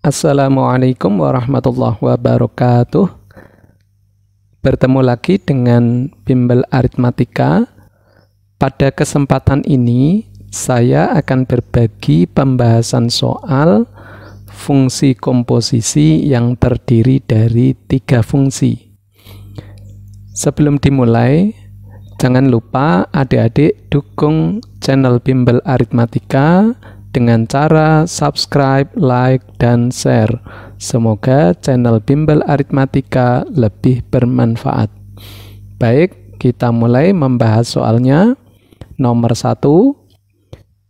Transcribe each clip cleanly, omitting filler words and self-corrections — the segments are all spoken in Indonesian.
Assalamualaikum warahmatullahi wabarakatuh. Bertemu lagi dengan Bimbel Aritmatika. Pada kesempatan ini saya akan berbagi pembahasan soal fungsi komposisi yang terdiri dari 3 fungsi. Sebelum dimulai, jangan lupa adik-adik dukung channel Bimbel Aritmatika dengan cara subscribe, like, dan share. Semoga channel Bimbel Aritmatika lebih bermanfaat. Baik, kita mulai membahas soalnya. Nomor 1,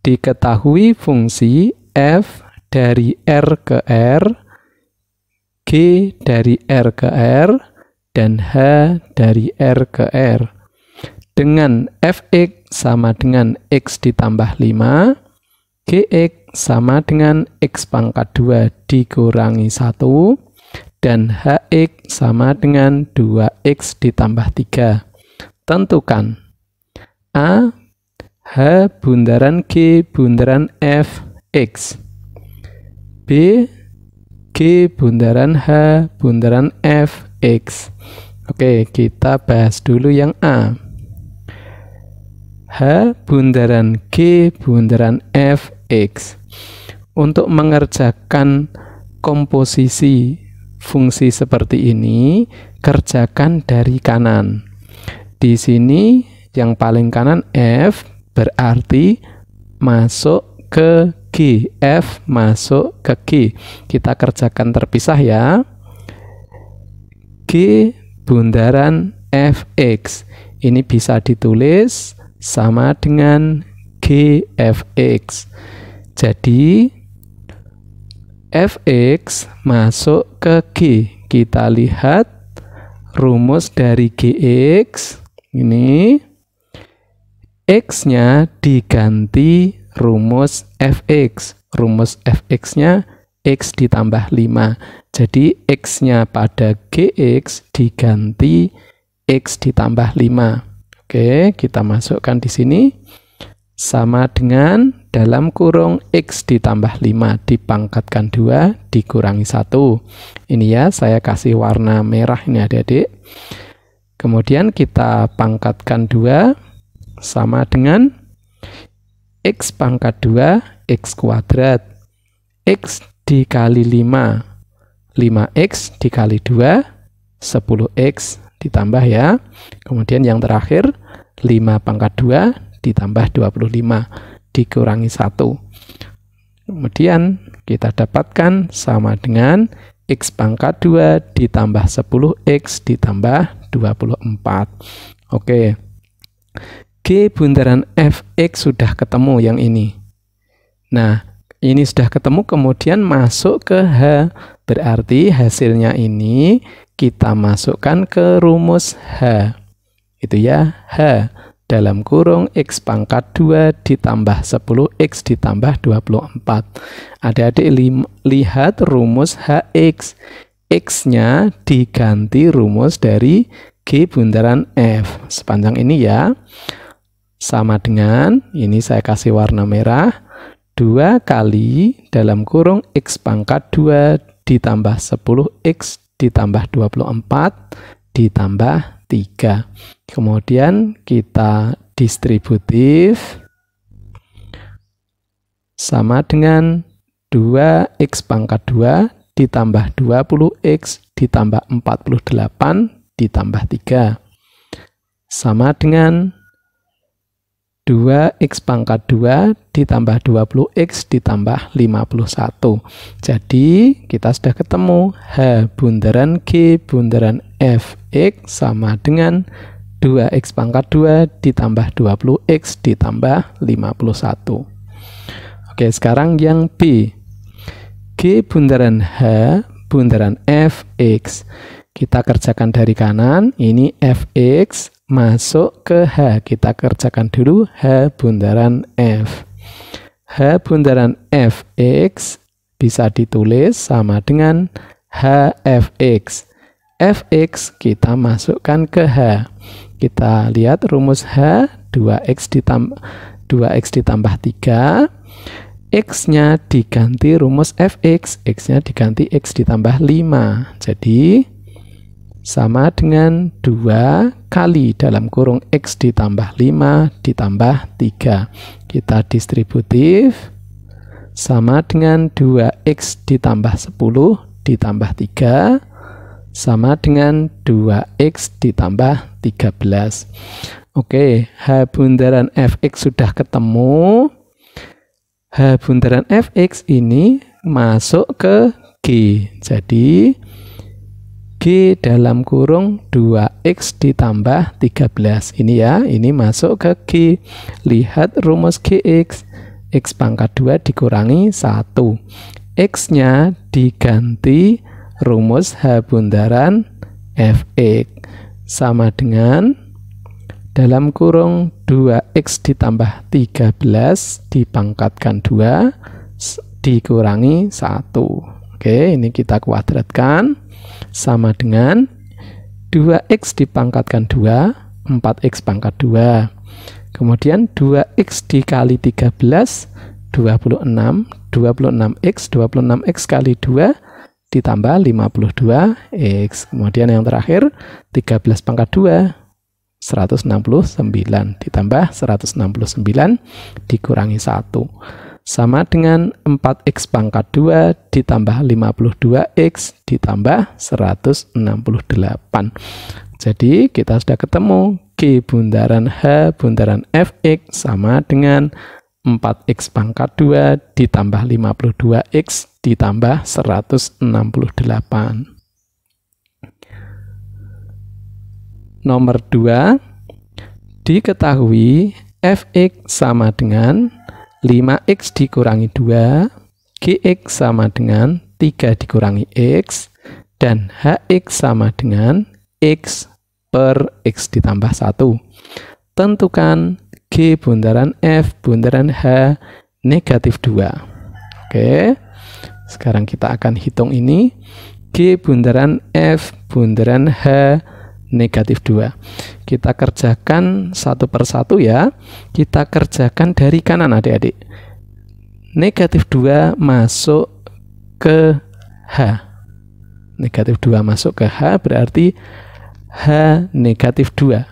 diketahui fungsi f dari R ke R, G dari R ke R, dan H dari R ke R. Dengan fx sama dengan x ditambah 5, Gx sama dengan x pangkat 2 dikurangi 1, dan Hx sama dengan 2x ditambah 3. Tentukan A. H bundaran G bundaran f x, B. G bundaran H bundaran f x. Oke, kita bahas dulu yang A. H bundaran G bundaran f x. Untuk mengerjakan komposisi fungsi seperti ini, kerjakan dari kanan. Di sini yang paling kanan f berarti masuk ke G, f masuk ke G. Kita kerjakan terpisah ya. G bundaran fx. Ini bisa ditulis sama dengan Gfx. Jadi fx masuk ke G. Kita lihat rumus dari Gx. Ini x-nya diganti rumus fx. Rumus fx-nya x ditambah 5. Jadi x-nya pada Gx diganti x ditambah 5. Oke, kita masukkan di sini sama dengan dalam kurung x ditambah 5 dipangkatkan 2 dikurangi 1. Ini ya, saya kasih warna merah ini adik-adik. Kemudian kita pangkatkan 2 sama dengan x pangkat 2 x kuadrat. X dikali 5, 5x dikali 2, 10x ditambah ya. Kemudian yang terakhir 5 pangkat 2 ditambah 25 dikurangi 1. Kemudian kita dapatkan sama dengan x pangkat 2 ditambah 10x ditambah 24. Oke. G bundaran fx sudah ketemu yang ini. Nah, ini sudah ketemu, kemudian masuk ke H. Berarti hasilnya ini kita masukkan ke rumus H. Itu ya, H dalam kurung x pangkat 2 ditambah 10x ditambah 24. Adik-adik lihat rumus Hx. X-nya diganti rumus dari G bundaran F. Sepanjang ini ya. Sama dengan, ini saya kasih warna merah, 2 kali dalam kurung x pangkat 2 ditambah 10x ditambah 24 ditambah 3. Kemudian kita distributif sama dengan 2x pangkat 2 ditambah 20x ditambah 48 ditambah 3 sama dengan 2x pangkat 2 ditambah 20x ditambah 51. Jadi kita sudah ketemu H bundaran G bundaran fx sama dengan 2x pangkat 2 ditambah 20x ditambah 51. Oke, sekarang yang B. G bundaran H bundaran fx. Kita kerjakan dari kanan. Ini fx masuk ke H. Kita kerjakan dulu H bundaran F. H bundaran fx bisa ditulis sama dengan Hfx. Fx kita masukkan ke H. Kita lihat rumus H, 2x ditambah 3 X-nya diganti rumus fx, X-nya diganti X ditambah 5. Jadi sama dengan 2 kali dalam kurung X ditambah 5 ditambah 3. Kita distributif sama dengan 2X ditambah 10 ditambah 3 sama dengan 2X ditambah 13. Oke, H bundaran fx sudah ketemu. H bundaran fx ini masuk ke G. Jadi G dalam kurung 2X ditambah 13. Ini ya, ini masuk ke G. Lihat rumus GX. X pangkat 2 dikurangi 1. X-nya diganti rumus H bundaran fx. Sama dengan dalam kurung 2X ditambah 13 dipangkatkan 2 dikurangi 1. Oke, ini kita kuadratkan. Sama dengan 2X dipangkatkan 2, 4X pangkat 2. Kemudian 2X dikali 13, 26. 26X, 26X kali 2 ditambah 52X. Kemudian yang terakhir 13 pangkat 2, 169 ditambah 169 dikurangi 1 sama dengan 4X pangkat 2 ditambah 52X ditambah 168. Jadi kita sudah ketemu G bundaran H bundaran fx sama dengan 4X pangkat 2 ditambah 52X ditambah 168. Nomor 2, diketahui fx sama dengan 5x dikurangi 2, gx sama dengan 3 dikurangi x, dan hx sama dengan x per x ditambah 1. Tentukan G bundaran F bundaran H negatif 2. Oke, sekarang kita akan hitung ini. G bundaran F bundaran H negatif 2. Kita kerjakan satu persatu ya. Kita kerjakan dari kanan adik-adik. Negatif 2 masuk ke H. Negatif 2 masuk ke H berarti H negatif 2.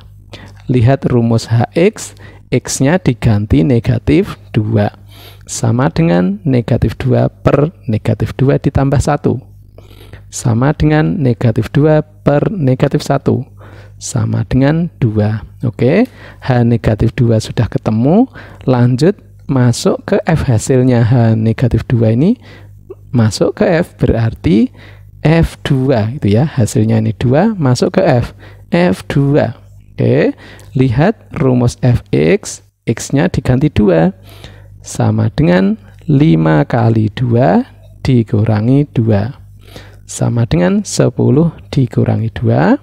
Lihat rumus HX, X-nya diganti negatif 2. Sama dengan negatif 2 per negatif 2 ditambah 1. Sama dengan negatif 2 per negatif 1. Sama dengan 2. Oke, H negatif 2 sudah ketemu. Lanjut masuk ke F. Hasilnya H negatif 2 ini masuk ke F. Berarti F2 itu ya. Hasilnya ini 2 masuk ke F. F2. Oke, lihat rumus fx. X-nya diganti 2. Sama dengan 5 kali 2 dikurangi 2. Sama dengan 10 dikurangi 2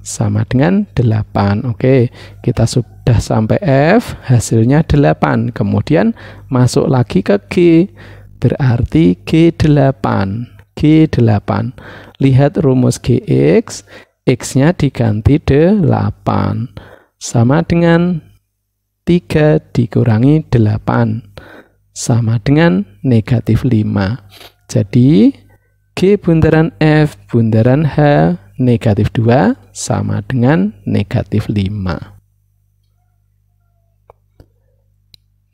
sama dengan 8. Oke, kita sudah sampai F, hasilnya 8. Kemudian masuk lagi ke G, berarti G8. G8. Lihat rumus GX, X-nya diganti 8. Sama dengan 3 dikurangi 8. Sama dengan negatif 5. Jadi G bundaran F bundaran H negatif 2 sama dengan negatif 5.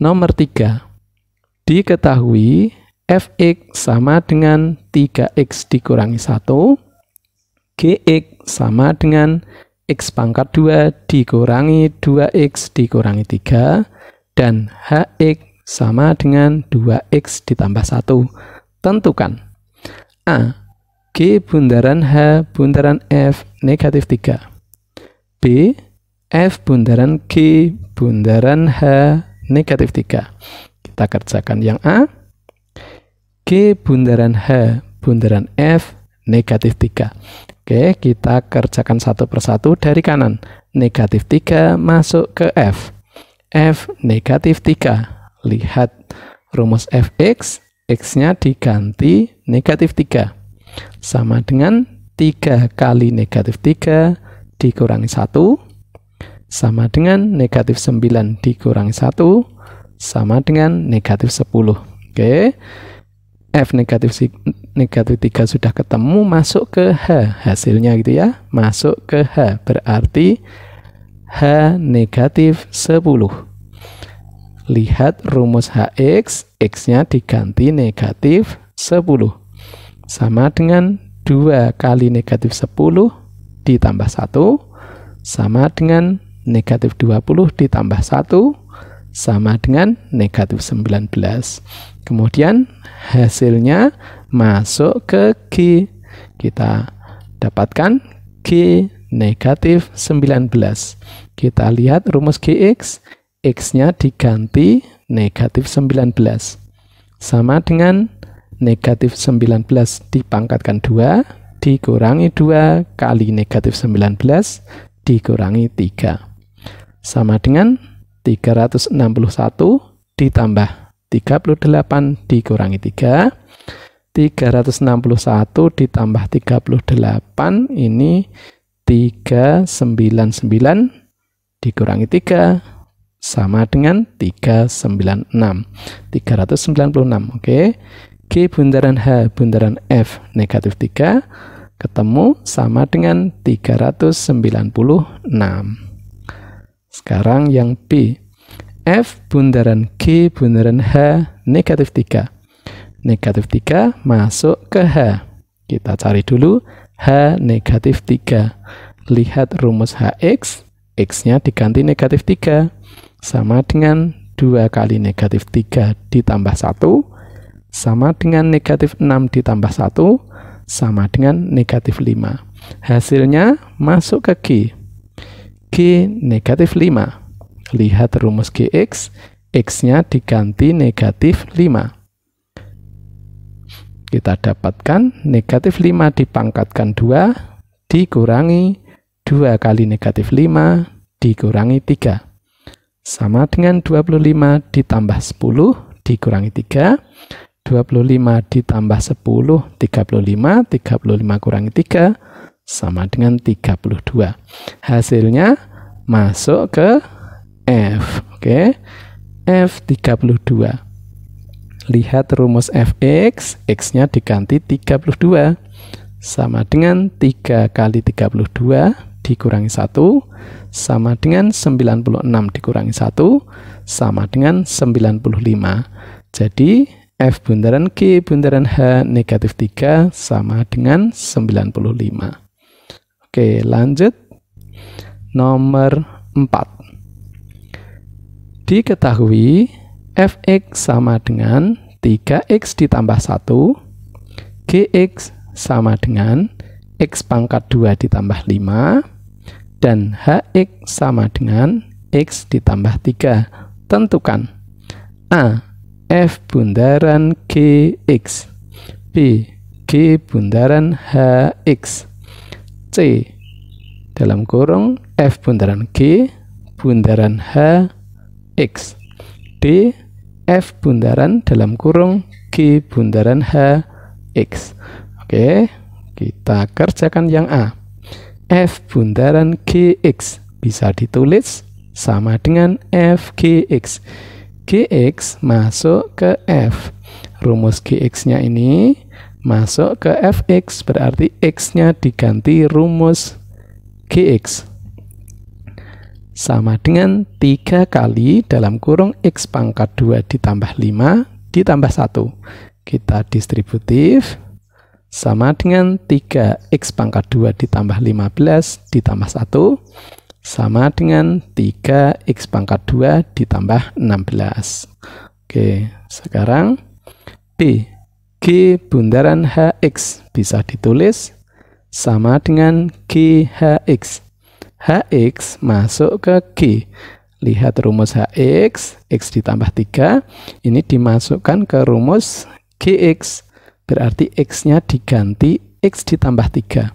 Nomor 3. Diketahui fx sama dengan 3x dikurangi 1, gx sama dengan x pangkat 2 dikurangi 2x dikurangi 3, dan hx sama dengan 2x ditambah 1. Tentukan A. G bundaran H bundaran F negatif 3. B. F bundaran G bundaran H negatif 3. Kita kerjakan yang A. G bundaran H bundaran F negatif 3. Oke, kita kerjakan satu persatu dari kanan. Negatif 3 masuk ke F. F negatif 3. Lihat rumus fx. X-nya diganti negatif 3. Sama dengan 3 kali negatif 3 dikurangi 1. Sama dengan negatif 9 dikurangi 1. Sama dengan negatif 10. Oke, F negatif 3 sudah ketemu, masuk ke H hasilnya gitu ya, masuk ke H, berarti H negatif 10. Lihat rumus HX, X-nya diganti negatif 10, sama dengan 2 kali negatif 10 ditambah 1, sama dengan negatif 20 ditambah 1, sama dengan negatif 19. Kemudian hasilnya masuk ke G. Kita dapatkan G negatif 19. Kita lihat rumus GX, X-nya diganti negatif 19. Sama dengan negatif 19 dipangkatkan 2, dikurangi 2 kali negatif 19, dikurangi 3. Sama dengan 361 ditambah 38 dikurangi 3. 361 ditambah 38 ini 399 dikurangi 3 sama dengan 396. 396. Oke. G bundaran H bundaran F negatif 3 ketemu sama dengan 396. Sekarang yang B. F bundaran G bundaran H negatif 3. Negatif 3 masuk ke H. Kita cari dulu H negatif 3. Lihat rumus HX, X-nya diganti negatif 3. Sama dengan 2 kali negatif 3 ditambah 1. Sama dengan negatif 6 ditambah 1. Sama dengan negatif 5. Hasilnya masuk ke G. G negatif 5. Lihat rumus GX, X-nya diganti negatif 5. Kita dapatkan negatif 5 dipangkatkan 2, dikurangi 2 kali negatif 5, dikurangi 3. Sama dengan 25 ditambah 10, dikurangi 3. 25 ditambah 10, 35. 35 kurangi 3, sama dengan 32. Hasilnya masuk ke F. Oke, F32. Lihat rumus Fx, X-nya diganti 32. Sama dengan 3 kali 32 dikurangi 1, sama dengan 96 dikurangi 1, sama dengan 95. Jadi, F bundaran G bundaran H negatif 3 sama dengan 95. Oke, lanjut. Nomor 4. Diketahui Fx sama dengan 3x ditambah 1, Gx sama dengan x pangkat 2 ditambah 5, dan Hx sama dengan x ditambah 3. Tentukan A. F bundaran Gx, B. G bundaran Hx, C. Dalam kurung F bundaran G bundaran Hx, D. F bundaran dalam kurung G bundaran Hx. Oke, kita kerjakan yang A. F bundaran Gx bisa ditulis sama dengan Fgx. Gx masuk ke F. Rumus Gx-nya ini masuk ke Fx, berarti X-nya diganti rumus Gx. Sama dengan 3 kali dalam kurung x pangkat 2 ditambah 5 ditambah 1. Kita distributif. Sama dengan 3x pangkat 2 ditambah 15 ditambah 1. Sama dengan 3x pangkat 2 ditambah 16. Oke, sekarang B. G bundaran Hx bisa ditulis sama dengan Gx. Hx masuk ke G. Lihat rumus Hx, x ditambah 3, ini dimasukkan ke rumus Gx. Berarti x-nya diganti x ditambah 3.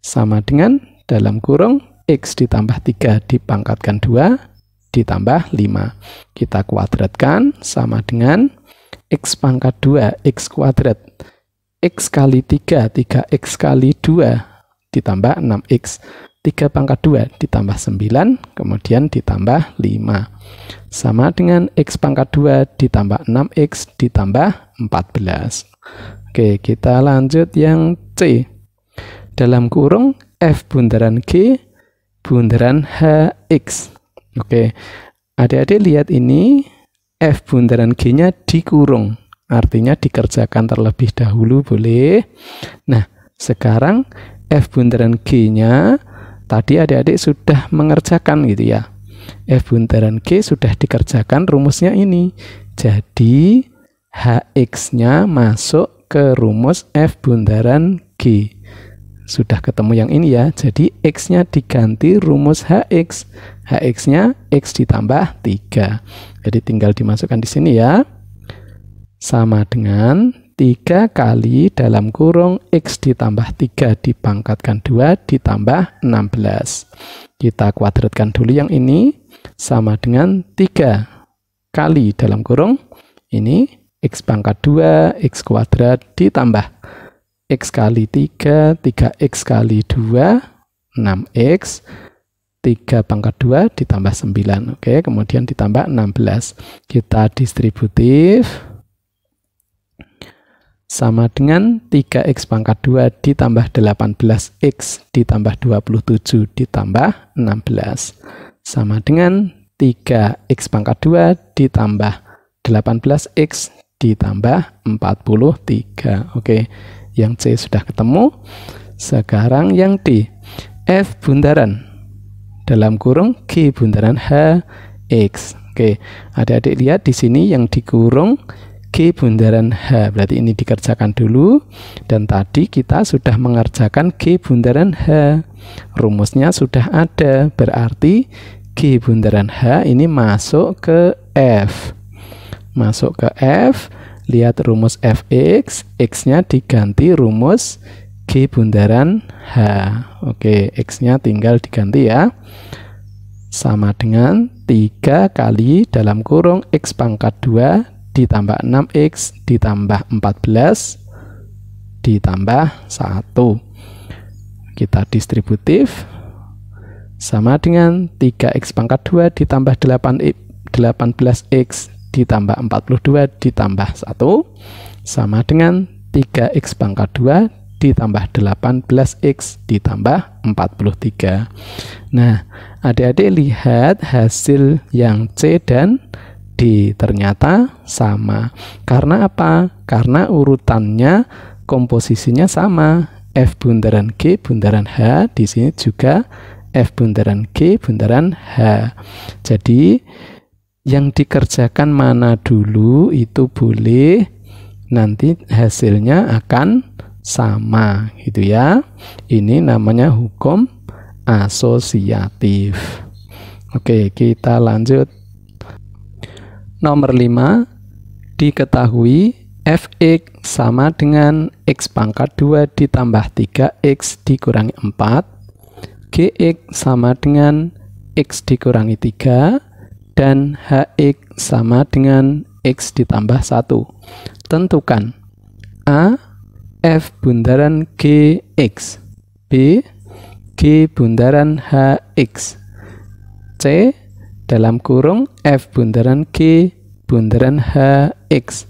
Sama dengan dalam kurung x ditambah 3 dipangkatkan 2 ditambah 5. Kita kuadratkan sama dengan x pangkat 2, x kuadrat. X kali 3, 3x kali 2 ditambah 6x. 3 pangkat 2 ditambah 9, kemudian ditambah 5. Sama dengan X pangkat 2 ditambah 6X ditambah 14. Oke, kita lanjut yang C. Dalam kurung F bundaran G bundaran HX. Oke, adik-adik lihat ini, F bundaran G-nya dikurung. Artinya dikerjakan terlebih dahulu, boleh. Nah, sekarang F bundaran G-nya tadi adik-adik sudah mengerjakan gitu ya. F bundaran G sudah dikerjakan rumusnya ini. Jadi HX-nya masuk ke rumus F bundaran G. Sudah ketemu yang ini ya. Jadi X-nya diganti rumus HX. HX-nya X ditambah 3. Jadi tinggal dimasukkan di sini ya. Sama dengan 3 kali dalam kurung X ditambah 3 dipangkatkan 2 ditambah 16. Kita kuadratkan dulu yang ini. Sama dengan 3 kali dalam kurung ini X pangkat 2, X kuadrat ditambah X kali 3, 3X kali 2, 6X, 3 pangkat 2 ditambah 9. Oke, kemudian ditambah 16. Kita distributif. Sama dengan 3X pangkat 2 ditambah 18X ditambah 27 ditambah 16. Sama dengan 3X pangkat 2 ditambah 18X ditambah 43. Oke, yang C sudah ketemu. Sekarang yang D. F bundaran dalam kurung G bundaran HX. Oke, adik-adik lihat di sini yang dikurung G bundaran H, berarti ini dikerjakan dulu. Dan tadi kita sudah mengerjakan G bundaran H. Rumusnya sudah ada, berarti G bundaran H ini masuk ke F. Masuk ke F, lihat rumus Fx, X-nya diganti rumus G bundaran H. Oke, X-nya tinggal diganti ya. Sama dengan 3 kali dalam kurung X pangkat 2 ditambah 6X ditambah 14 ditambah 1. Kita distributif. Sama dengan 3X pangkat 2 ditambah 18X ditambah 42 ditambah 1. Sama dengan 3X pangkat 2 ditambah 18X ditambah 43. Nah, adik-adik lihat hasil yang C dan D ternyata sama. Karena apa? Karena urutannya, komposisinya sama. F bundaran G bundaran H, di sini juga F bundaran G bundaran H. Jadi yang dikerjakan mana dulu itu boleh, nanti hasilnya akan sama gitu ya. Ini namanya hukum asosiatif. Oke, kita lanjut. Nomor 5, diketahui Fx sama dengan X pangkat 2 ditambah 3X dikurangi 4, Gx sama dengan X dikurangi 3, dan Hx sama dengan X ditambah 1. Tentukan A. F bundaran Gx, B. G bundaran Hx, C. Dalam kurung F bundaran G bundaran HX,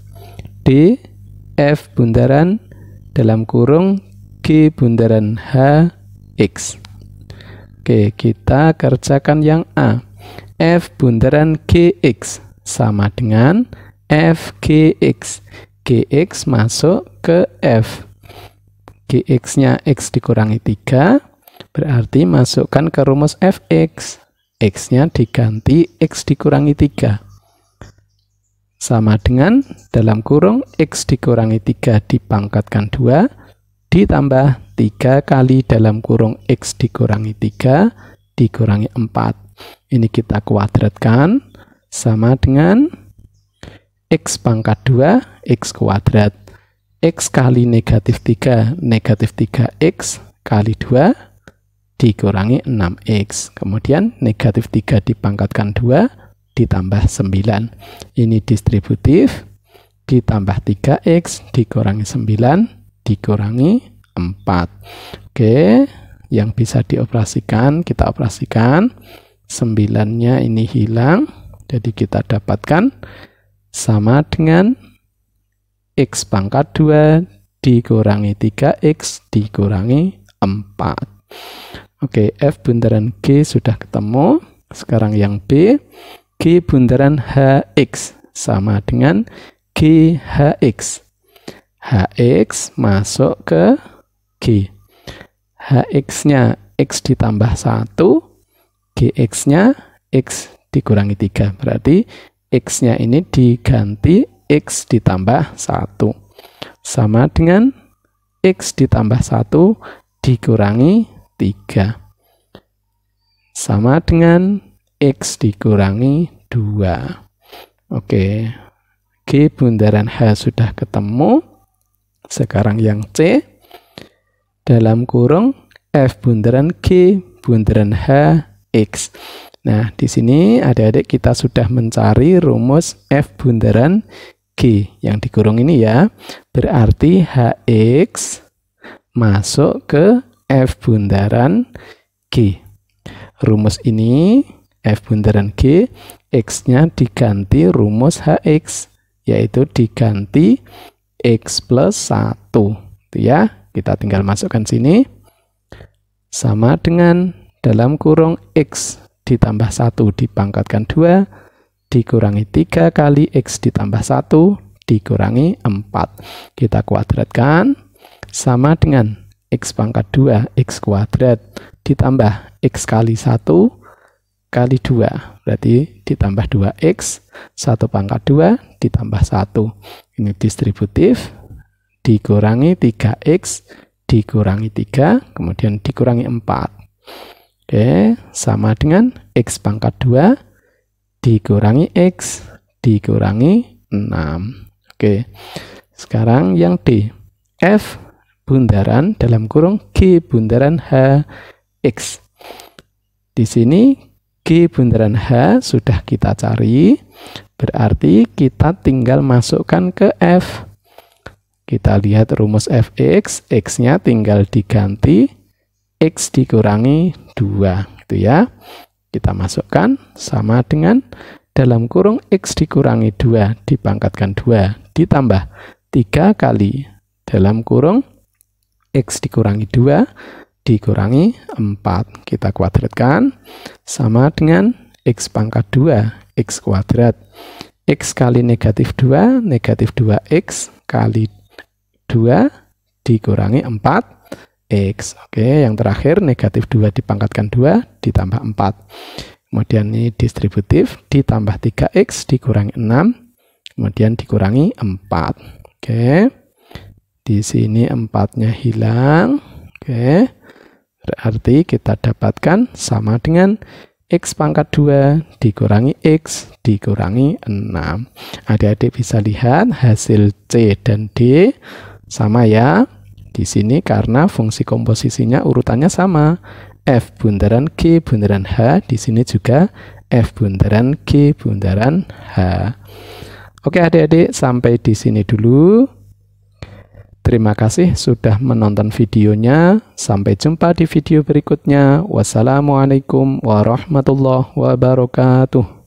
D. F bundaran dalam kurung G bundaran HX. Oke, kita kerjakan yang A. F bundaran GX sama dengan FGX. GX masuk ke F. GX-nya X dikurangi 3, berarti masukkan ke rumus Fx. X-nya diganti X dikurangi 3. Sama dengan dalam kurung X dikurangi 3 dipangkatkan 2, ditambah 3 kali dalam kurung X dikurangi 3 dikurangi 4. Ini kita kuadratkan, sama dengan X pangkat 2, X kuadrat. X kali negatif 3, negatif 3X kali 2, dikurangi 6X. Kemudian negatif 3 dipangkatkan 2 ditambah 9. Ini distributif, ditambah 3X dikurangi 9 dikurangi 4. Oke, yang bisa dioperasikan, kita operasikan. 9-nya ini hilang, jadi kita dapatkan sama dengan X pangkat 2 dikurangi 3X dikurangi 4. Oke, F bundaran G sudah ketemu. Sekarang yang B, G bundaran HX sama dengan GHX. HX masuk ke G. HX-nya X ditambah 1, GX-nya X dikurangi 3. Berarti X-nya ini diganti X ditambah 1. Sama dengan X ditambah 1 dikurangi 3. Sama dengan X dikurangi 2. Oke, G bundaran H sudah ketemu. Sekarang yang C, dalam kurung F bundaran G bundaran H X. Nah, di sini adik-adik kita sudah mencari rumus F bundaran G yang dikurung ini ya. Berarti HX masuk ke F bundaran G. Rumus ini F bundaran G, X-nya diganti rumus HX, yaitu diganti X plus 1. Itu ya, kita tinggal masukkan sini. Sama dengan dalam kurung X ditambah 1 dipangkatkan 2, dikurangi 3 kali X ditambah 1, dikurangi 4. Kita kuadratkan, sama dengan X pangkat 2, X kuadrat, ditambah X kali 1 kali 2. Berarti ditambah 2X, 1 pangkat 2 ditambah 1. Ini distributif, dikurangi 3X, dikurangi 3, kemudian dikurangi 4. Oke, sama dengan X pangkat 2, dikurangi X, dikurangi 6. Oke, sekarang yang D, F bundaran dalam kurung G bundaran H X. Di sini G bundaran H sudah kita cari, berarti kita tinggal masukkan ke F. Kita lihat rumus Fx, X-nya tinggal diganti X dikurangi 2, gitu ya. Kita masukkan sama dengan dalam kurung X dikurangi 2 dipangkatkan 2 ditambah 3 kali dalam kurung X dikurangi 2 dikurangi 4. Kita kuadratkan, sama dengan X pangkat 2, X kuadrat. X kali negatif 2, negatif 2X kali 2 dikurangi 4X. Oke, yang terakhir negatif 2 dipangkatkan 2 ditambah 4. Kemudian ini distributif, ditambah 3X dikurangi 6, kemudian dikurangi 4. Oke, di sini 4-nya hilang. Oke, berarti kita dapatkan sama dengan X pangkat 2 dikurangi X dikurangi 6. Adik-adik bisa lihat hasil C dan D sama ya. Di sini karena fungsi komposisinya urutannya sama. F bundaran G bundaran H, di sini juga F bundaran G bundaran H. Oke adik-adik, sampai di sini dulu. Terima kasih sudah menonton videonya. Sampai jumpa di video berikutnya. Wassalamualaikum warahmatullahi wabarakatuh.